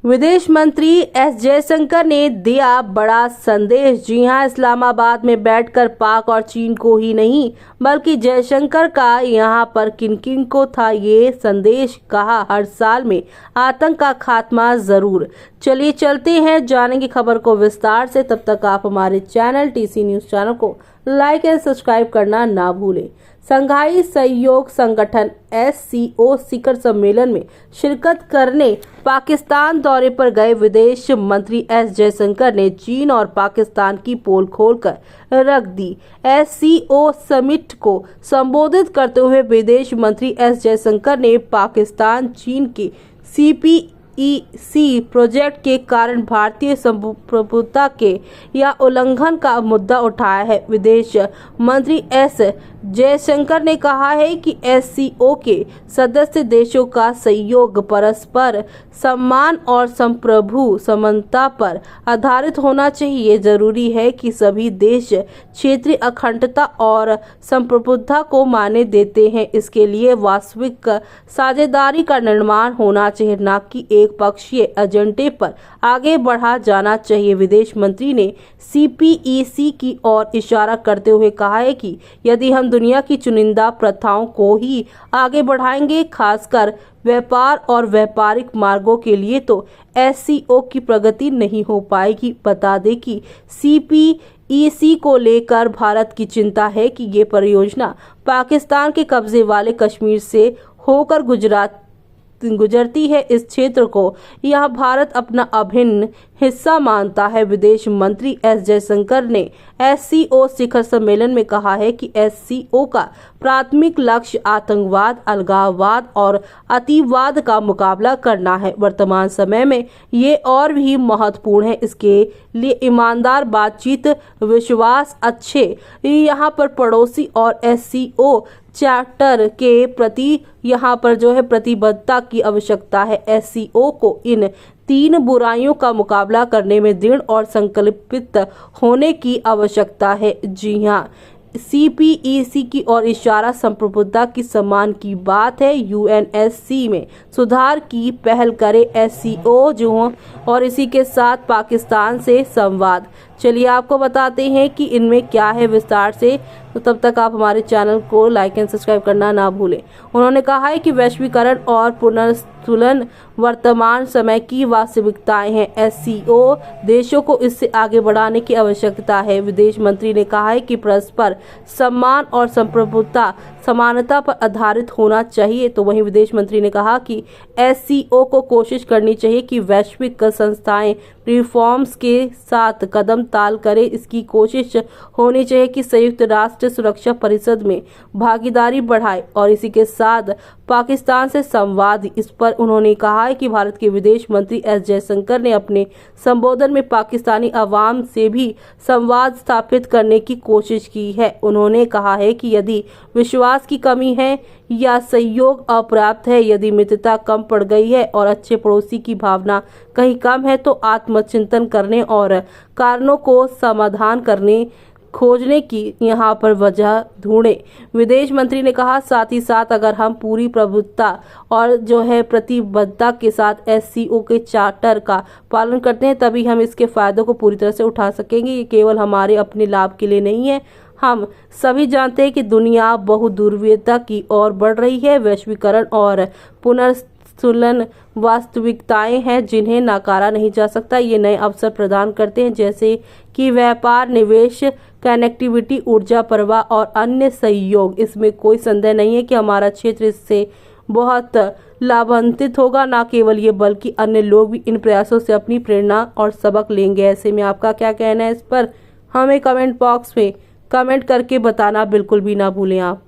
विदेश मंत्री एस जयशंकर ने दिया बड़ा संदेश। जी हां, इस्लामाबाद में बैठकर पाक और चीन को ही नहीं बल्कि जयशंकर का यहां पर किन किन को था ये संदेश। कहा, हर साल में आतंक का खात्मा जरूर। चलिए चलते हैं, जानेंगे खबर को विस्तार से। तब तक आप हमारे चैनल टीसी न्यूज चैनल को लाइक एंड सब्सक्राइब करना ना भूलें। संघाई सहयोग संगठन SCO शिखर सम्मेलन में शिरकत करने पाकिस्तान दौरे पर गए विदेश मंत्री एस जयशंकर ने चीन और पाकिस्तान की पोल खोलकर रख दी। SCO समिट को संबोधित करते हुए विदेश मंत्री एस जयशंकर ने पाकिस्तान चीन के CPEC प्रोजेक्ट के कारण भारतीय संप्रभुता के या उल्लंघन का मुद्दा उठाया है। विदेश मंत्री एस जयशंकर ने कहा है कि SCO के सदस्य देशों का सहयोग परस्पर सम्मान और संप्रभु समानता पर आधारित होना चाहिए। जरूरी है कि सभी देश क्षेत्रीय अखंडता और संप्रभुता को मान्य देते हैं। इसके लिए वास्तविक साझेदारी का निर्माण होना चाहिए, न कि एक पक्षीय एजेंडे पर आगे बढ़ा जाना चाहिए। विदेश मंत्री ने CPEC की ओर इशारा करते हुए कहा है कि यदि हम दुनिया की चुनिंदा प्रथाओं को ही आगे बढ़ाएंगे, खासकर व्यापार और व्यापारिक मार्गों के लिए, तो SCO की प्रगति नहीं हो पाएगी। बता दें कि CPEC को लेकर भारत की चिंता है कि ये परियोजना पाकिस्तान के कब्जे वाले कश्मीर से होकर गुजरती है। इस क्षेत्र को यह भारत अपना अभिन्न हिस्सा मानता है। विदेश मंत्री एस जयशंकर ने SCO शिखर सम्मेलन में कहा है कि SCO का प्राथमिक लक्ष्य आतंकवाद, अलगाववाद और अतिवाद का मुकाबला करना है। वर्तमान समय में ये और भी महत्वपूर्ण है। इसके लिए ईमानदार बातचीत, विश्वास, अच्छे यहाँ पर पड़ोसी और SCO चार्टर के प्रति यहाँ पर जो है प्रतिबद्धता की आवश्यकता है। SCO को इन 3 बुराइयों का मुकाबला करने में दृढ़ और संकल्पित होने की आवश्यकता है। जी हाँ, CPEC की ओर इशारा संप्रभुता की सम्मान की बात है। UNSC में सुधार की पहल करे SCO जो और इसी के साथ पाकिस्तान से संवाद। चलिए आपको बताते हैं कि इनमें क्या है विस्तार से। तो तब तक आप हमारे चैनल को लाइक एंड सब्सक्राइब करना ना भूलें। उन्होंने कहा है कि वैश्वीकरण और पुनर्स्थुलन वर्तमान समय की वास्तविकताएं हैं। SCO देशों को इससे आगे बढ़ाने की आवश्यकता है। विदेश मंत्री ने कहा है कि परस्पर सम्मान और संप्रभुता समानता पर आधारित होना चाहिए। तो वहीं विदेश मंत्री ने कहा कि SCO को कोशिश करनी चाहिए कि वैश्विक संस्थाएं रिफॉर्म्स के साथ कदम ताल करे। इसकी कोशिश होनी चाहिए कि संयुक्त राष्ट्र सुरक्षा परिषद में भागीदारी बढ़ाए और इसी के साथ पाकिस्तान से संवाद। इस पर उन्होंने कहा है कि भारत के विदेश मंत्री एस जयशंकर ने अपने संबोधन में पाकिस्तानी अवाम से भी संवाद स्थापित करने की कोशिश की है। उन्होंने कहा है कि यदि विश्वास की कमी है या सहयोग अपर्याप्त है, यदि मित्रता कम पड़ गई है और अच्छे पड़ोसी की भावना कहीं कम है, तो आत्मचिंतन करने और कारणों को समाधान करने खोजने की यहाँ पर वजह ढूंढे। विदेश मंत्री ने कहा, साथ ही साथ अगर हम पूरी प्रभुत्ता और जो है प्रतिबद्धता के साथ SCO के चार्टर का पालन करते हैं, तभी हम इसके फायदों को पूरी तरह से उठा सकेंगे। ये केवल हमारे अपने लाभ के लिए नहीं है। हम सभी जानते हैं कि दुनिया बहुध्रुवीयता की ओर बढ़ रही है। वैश्वीकरण और पुनर्स्थुलन वास्तविकताएं हैं जिन्हें नकारा नहीं जा सकता। ये नए अवसर प्रदान करते हैं, जैसे कि व्यापार, निवेश, कनेक्टिविटी, ऊर्जा प्रवाह और अन्य सहयोग। इसमें कोई संदेह नहीं है कि हमारा क्षेत्र इससे बहुत लाभान्वित होगा। न केवल ये बल्कि अन्य लोग भी इन प्रयासों से अपनी प्रेरणा और सबक लेंगे। ऐसे में आपका क्या कहना है इस पर हमें कमेंट बॉक्स में कमेंट करके बताना बिल्कुल भी ना भूलें आप।